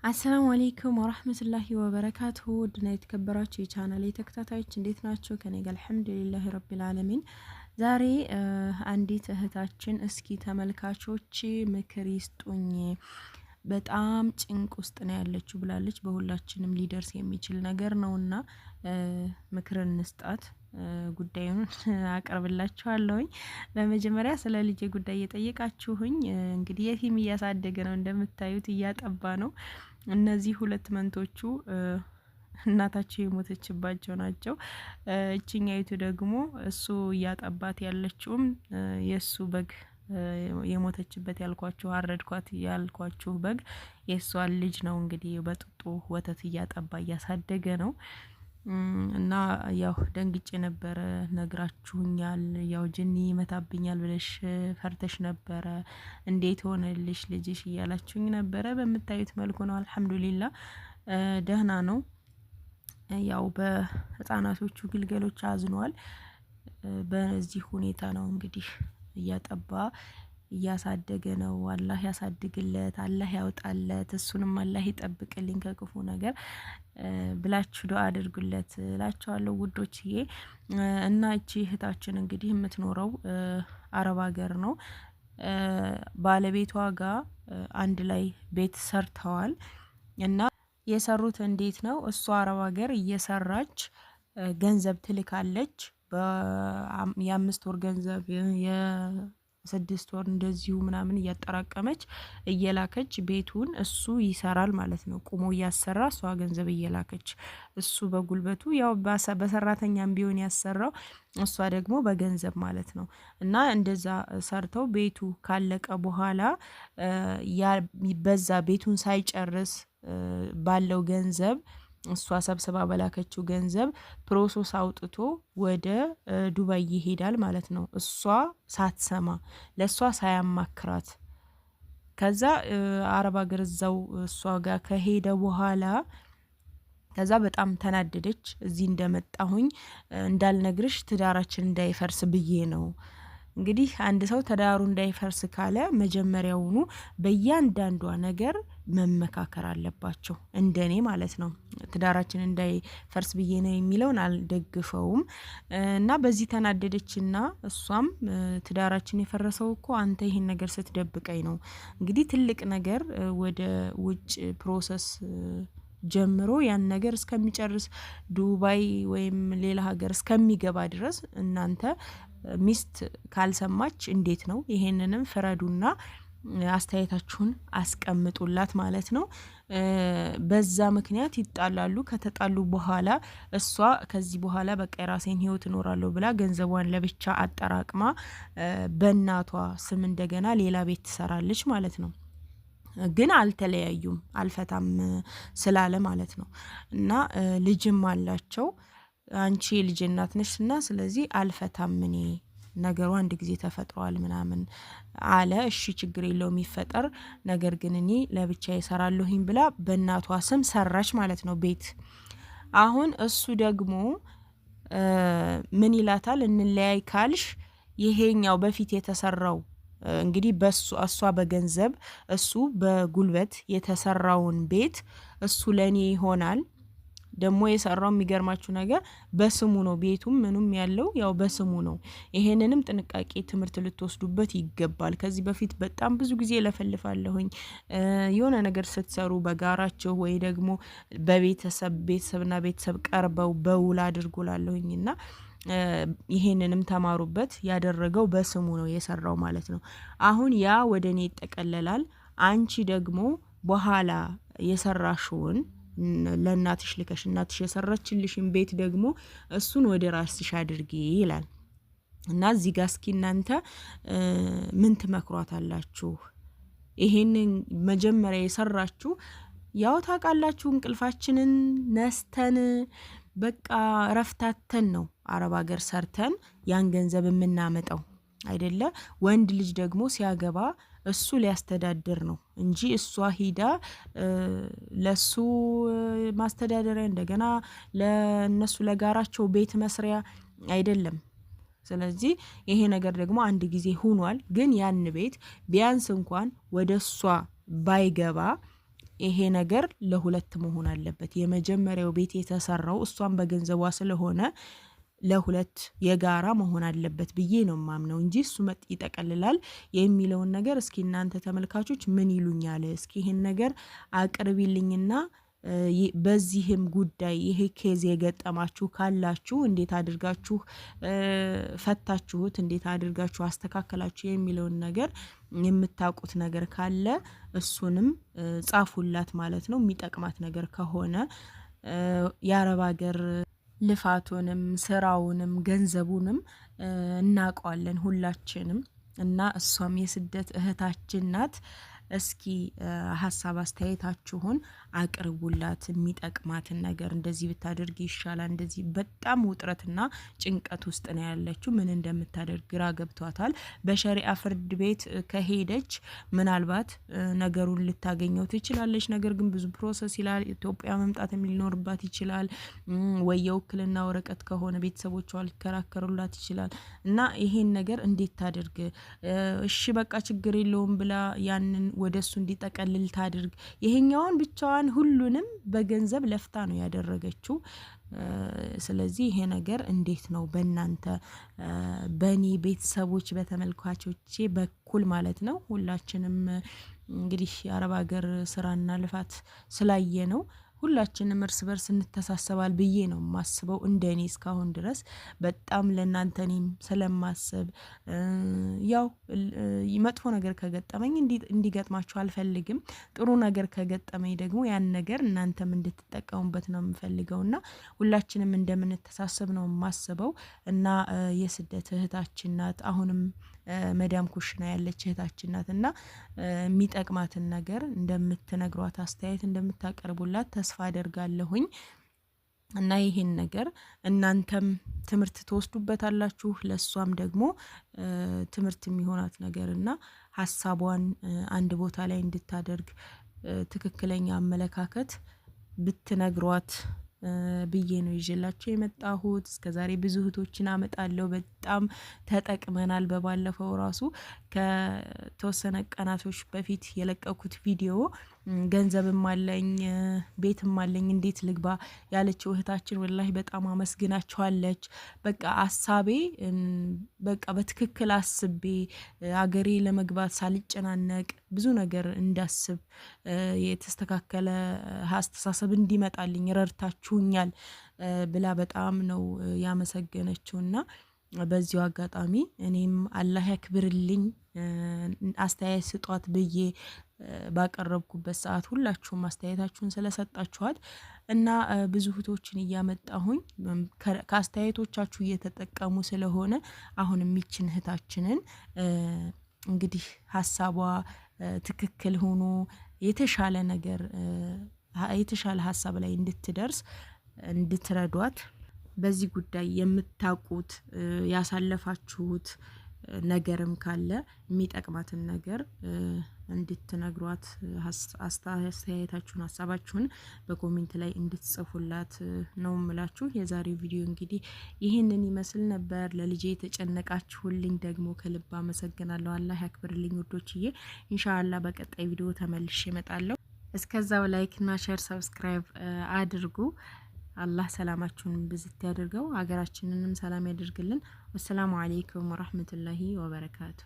አሰላሙ አለይኩም ወራህመቱላሂ ወበረካቱሁ ውድና የተከበራችሁ የቻናሌ ተከታታዮች እንዴት ናችሁ? ከኔ ጋር አልሐምዱሊላሂ ረቢል ዓለሚን። ዛሬ አንዲት እህታችን እስኪ ተመልካቾች ምክር ይስጡኝ በጣም ጭንቅ ውስጥ ነው ያለችው ብላለች። በሁላችንም ሊደርስ የሚችል ነገር ነውና ምክርን እንስጣት። ጉዳዩን አቀርብላችኋለሁኝ። በመጀመሪያ ስለ ልጄ ጉዳይ እየጠየቃችሁኝ እንግዲህ የቲም እያሳደገ ነው፣ እንደምታዩት እያጠባ ነው። እነዚህ ሁለት መንቶቹ እናታቸው የሞተችባቸው ናቸው። እቺኛይቱ ደግሞ እሱ እያጠባት ያለችውም የሱ በግ የሞተችበት ያልኳችሁ አረድኳት ያልኳችሁ በግ የሷን ልጅ ነው። እንግዲህ በጥጡ ወተት እያጠባ እያሳደገ ነው። እና ያው ደንግጬ ነበረ፣ ነግራችሁኛል። ያው ጅኒ ይመታብኛል ብለሽ ፈርተሽ ነበረ፣ እንዴት ሆነልሽ ልጅሽ እያላችሁኝ ነበረ። በምታዩት መልኩ ነው። አልሐምዱሊላህ ደህና ነው። ያው በህፃናቶቹ ግልገሎች አዝኗል። በዚህ ሁኔታ ነው እንግዲህ እያጠባ እያሳደገ ነው። አላህ ያሳድግለት፣ አላህ ያውጣለት፣ እሱንም አላህ ይጠብቅልኝ ከክፉ ነገር ብላችሁ ዱአ አድርጉለት እላችኋለሁ ውዶችዬ። እና እቺ እህታችን እንግዲህ የምትኖረው አረብ ሀገር ነው። ባለቤቷ ጋር አንድ ላይ ቤት ሰርተዋል። እና የሰሩት እንዴት ነው? እሷ አረብ ሀገር እየሰራች ገንዘብ ትልካለች። የአምስት ወር ገንዘብ የስድስት ወር እንደዚሁ ምናምን እያጠራቀመች እየላከች ቤቱን እሱ ይሰራል ማለት ነው። ቁሞ እያሰራ እሷ ገንዘብ እየላከች እሱ በጉልበቱ ያው በሰራተኛም ቢሆን ያሰራው እሷ ደግሞ በገንዘብ ማለት ነው። እና እንደዛ ሰርተው ቤቱ ካለቀ በኋላ በዛ ቤቱን ሳይጨርስ ባለው ገንዘብ እሷ ሰብስባ በላከችው ገንዘብ ፕሮሰስ አውጥቶ ወደ ዱባይ ይሄዳል ማለት ነው። እሷ ሳትሰማ ለሷ ሳያማክራት ከዛ አረብ ሀገር እዛው እሷ ጋር ከሄደ በኋላ ከዛ በጣም ተናደደች። እዚህ እንደመጣሁኝ እንዳልነግርሽ ትዳራችን እንዳይፈርስ ብዬ ነው። እንግዲህ አንድ ሰው ትዳሩ እንዳይፈርስ ካለ መጀመሪያውኑ በእያንዳንዷ ነገር መመካከር አለባቸው፣ እንደኔ ማለት ነው። ትዳራችን እንዳይፈርስ ብዬ ነው የሚለውን አልደግፈውም። እና በዚህ ተናደደችና እሷም ትዳራችን የፈረሰው እኮ አንተ ይሄን ነገር ስትደብቀኝ ነው። እንግዲህ ትልቅ ነገር ወደ ውጭ ፕሮሰስ ጀምሮ ያን ነገር እስከሚጨርስ ዱባይ ወይም ሌላ ሀገር እስከሚገባ ድረስ እናንተ ሚስት ካልሰማች እንዴት ነው? ይሄንንም ፍረዱና አስተያየታችሁን አስቀምጡላት ማለት ነው። በዛ ምክንያት ይጣላሉ። ከተጣሉ በኋላ እሷ ከዚህ በኋላ በቃ የራሴን ህይወት እኖራለሁ ብላ ገንዘቧን ለብቻ አጠራቅማ በእናቷ ስም እንደገና ሌላ ቤት ትሰራለች ማለት ነው። ግን አልተለያዩም፣ አልፈታም ስላለ ማለት ነው። እና ልጅም አላቸው። አንቺ የልጅ እናት ነሽና ስለዚህ አልፈታም እኔ ነገሩ አንድ ጊዜ ተፈጥሯል ምናምን አለ። እሺ ችግር የለውም ይፈጠር፣ ነገር ግን እኔ ለብቻ ይሰራለሁኝ ብላ በእናቷ ስም ሰራች ማለት ነው ቤት። አሁን እሱ ደግሞ ምን ይላታል? እንለያይ ካልሽ ይሄኛው በፊት የተሰራው እንግዲህ በሱ እሷ በገንዘብ እሱ በጉልበት የተሰራውን ቤት እሱ ለኔ ይሆናል። ደግሞ የሰራው የሚገርማችሁ ነገር በስሙ ነው። ቤቱም ምኑም ያለው ያው በስሙ ነው። ይሄንንም ጥንቃቄ ትምህርት ልትወስዱበት ይገባል። ከዚህ በፊት በጣም ብዙ ጊዜ ለፈልፋለሁኝ የሆነ ነገር ስትሰሩ በጋራችሁ ወይ ደግሞ በቤተሰብና ቤተሰብ ቀርበው በውል አድርጎላለሁኝና ይሄንንም ተማሩበት። ያደረገው በስሙ ነው የሰራው ማለት ነው። አሁን ያ ወደኔ ይጠቀለላል። አንቺ ደግሞ በኋላ የሰራሽውን ለእናትሽ ልከሽ እናትሽ የሰራችልሽን ቤት ደግሞ እሱን ወደ ራስሽ አድርጊ ይላል። እና እዚህ ጋር እስኪ እናንተ ምን ትመክሯታላችሁ? ይሄንን መጀመሪያ የሰራችሁ ያው ታውቃላችሁ፣ እንቅልፋችንን ነስተን በቃ ረፍታተን ነው አረብ ሀገር ሰርተን ያን ገንዘብ የምናመጣው አይደለ? ወንድ ልጅ ደግሞ ሲያገባ እሱ ሊያስተዳድር ነው እንጂ እሷ ሂዳ ለሱ ማስተዳደሪያ እንደገና ለነሱ ለጋራቸው ቤት መስሪያ አይደለም። ስለዚህ ይሄ ነገር ደግሞ አንድ ጊዜ ሆኗል። ግን ያን ቤት ቢያንስ እንኳን ወደሷ ባይገባ ይሄ ነገር ለሁለት መሆን አለበት። የመጀመሪያው ቤት የተሰራው እሷን በገንዘቧ ስለሆነ ለሁለት የጋራ መሆን አለበት ብዬ ነው ማምነው እንጂ እሱ ይጠቀልላል የሚለውን ነገር እስኪ እናንተ ተመልካቾች ምን ይሉኛል? እስኪ ይሄን ነገር አቅርቢልኝና በዚህም ጉዳይ ይሄ ኬዝ የገጠማችሁ ካላችሁ እንዴት አድርጋችሁ ፈታችሁት፣ እንዴት አድርጋችሁ አስተካከላችሁ የሚለውን ነገር የምታውቁት ነገር ካለ እሱንም ጻፉላት ማለት ነው። የሚጠቅማት ነገር ከሆነ የአረብ ሀገር ልፋቱንም ስራውንም ገንዘቡንም እናውቀዋለን ሁላችንም እና እሷም የስደት እህታችን ናት። እስኪ ሀሳብ አስተያየታችሁን አቅርቡላት። የሚጠቅማትን ነገር እንደዚህ ብታደርግ ይሻላል፣ እንደዚህ በጣም ውጥረትና ጭንቀት ውስጥ ነው ያለችው። ምን እንደምታደርግ ግራ ገብቷታል። በሸሪዓ ፍርድ ቤት ከሄደች ምናልባት ነገሩን ልታገኘው ትችላለች። ነገር ግን ብዙ ፕሮሰስ ይላል። ኢትዮጵያ መምጣት ሊኖርባት ይችላል። ወይ የውክልና ወረቀት ከሆነ ቤተሰቦቿ ሊከራከሩላት ይችላል እና ይሄን ነገር እንዴት ታደርግ? እሺ በቃ ችግር የለውም ብላ ያንን ወደሱ እንዲጠቀልል ታድርግ? ይሄኛውን ብቻዋን ሁሉንም በገንዘብ ለፍታ ነው ያደረገችው። ስለዚህ ይሄ ነገር እንዴት ነው በእናንተ በእኔ ቤተሰቦች በተመልካቾቼ በኩል ማለት ነው ሁላችንም እንግዲህ የአረብ ሀገር ስራና ልፋት ስላየ ነው ሁላችንም እርስ በርስ እንተሳሰባል ብዬ ነው ማስበው። እንደኔ እስካሁን ድረስ በጣም ለእናንተ እኔም ስለማስብ ያው መጥፎ ነገር ከገጠመኝ እንዲገጥማችሁ አልፈልግም። ጥሩ ነገር ከገጠመኝ ደግሞ ያን ነገር እናንተም እንድትጠቀሙበት ነው የምፈልገውና ሁላችንም እንደምንተሳሰብ ነው ማስበው እና የስደት እህታችን ናት። አሁንም መዳም ኩሽና ያለች እህታችን ናት እና የሚጠቅማትን ነገር እንደምትነግሯት አስተያየት እንደምታቀርቡላት ተስፋ አደርጋለሁኝ። እና ይሄን ነገር እናንተም ትምህርት ትወስዱበታላችሁ፣ ለሷም ደግሞ ትምህርት የሚሆናት ነገር እና ሀሳቧን አንድ ቦታ ላይ እንድታደርግ ትክክለኛ አመለካከት ብትነግሯት ብዬ ነው ይዤላችሁ የመጣሁት። እስከዛሬ ብዙ እህቶችን አመጣለሁ፣ በጣም ተጠቅመናል። በባለፈው ራሱ ከተወሰነ ቀናቶች በፊት የለቀኩት ቪዲዮ ገንዘብም አለኝ ቤትም አለኝ እንዴት ልግባ ያለችው እህታችን ወላሂ በጣም አመስግናቸዋለች። በቃ አሳቤ በቃ በትክክል አስቤ አገሬ ለመግባት ሳልጨናነቅ ብዙ ነገር እንዳስብ የተስተካከለ አስተሳሰብ እንዲመጣልኝ ረድታችሁኛል ብላ በጣም ነው ያመሰገነችውና በዚሁ አጋጣሚ እኔም አላህ ያክብርልኝ አስተያየት ስጧት ብዬ ባቀረብኩበት ሰዓት ሁላችሁም አስተያየታችሁን ስለሰጣችኋት እና ብዙ እህቶችን እያመጣሁኝ ከአስተያየቶቻችሁ እየተጠቀሙ ስለሆነ አሁን የሚችን እህታችንን እንግዲህ ሀሳቧ ትክክል ሆኖ የተሻለ ነገር የተሻለ ሀሳብ ላይ እንድትደርስ እንድትረዷት በዚህ ጉዳይ የምታውቁት ያሳለፋችሁት ነገርም ካለ የሚጠቅማትን ነገር እንድትነግሯት አስተያየታችሁን ሀሳባችሁን በኮሜንት ላይ እንድትጽፉላት ነው የምላችሁ። የዛሬው ቪዲዮ እንግዲህ ይህንን ይመስል ነበር። ለልጄ የተጨነቃችሁልኝ ደግሞ ከልብ አመሰግናለሁ። አላህ ያክብርልኝ ውዶችዬ። ኢንሻአላህ በቀጣይ ቪዲዮ ተመልሼ እመጣለሁ። እስከዛው ላይክ እና ሼር ሰብስክራይብ አድርጉ። አላህ ሰላማችሁን ብዝት ያድርገው፣ ሀገራችንንም ሰላም ያድርግልን። ወሰላሙ አለይኩም ወራህመቱላሂ ወበረካቱ።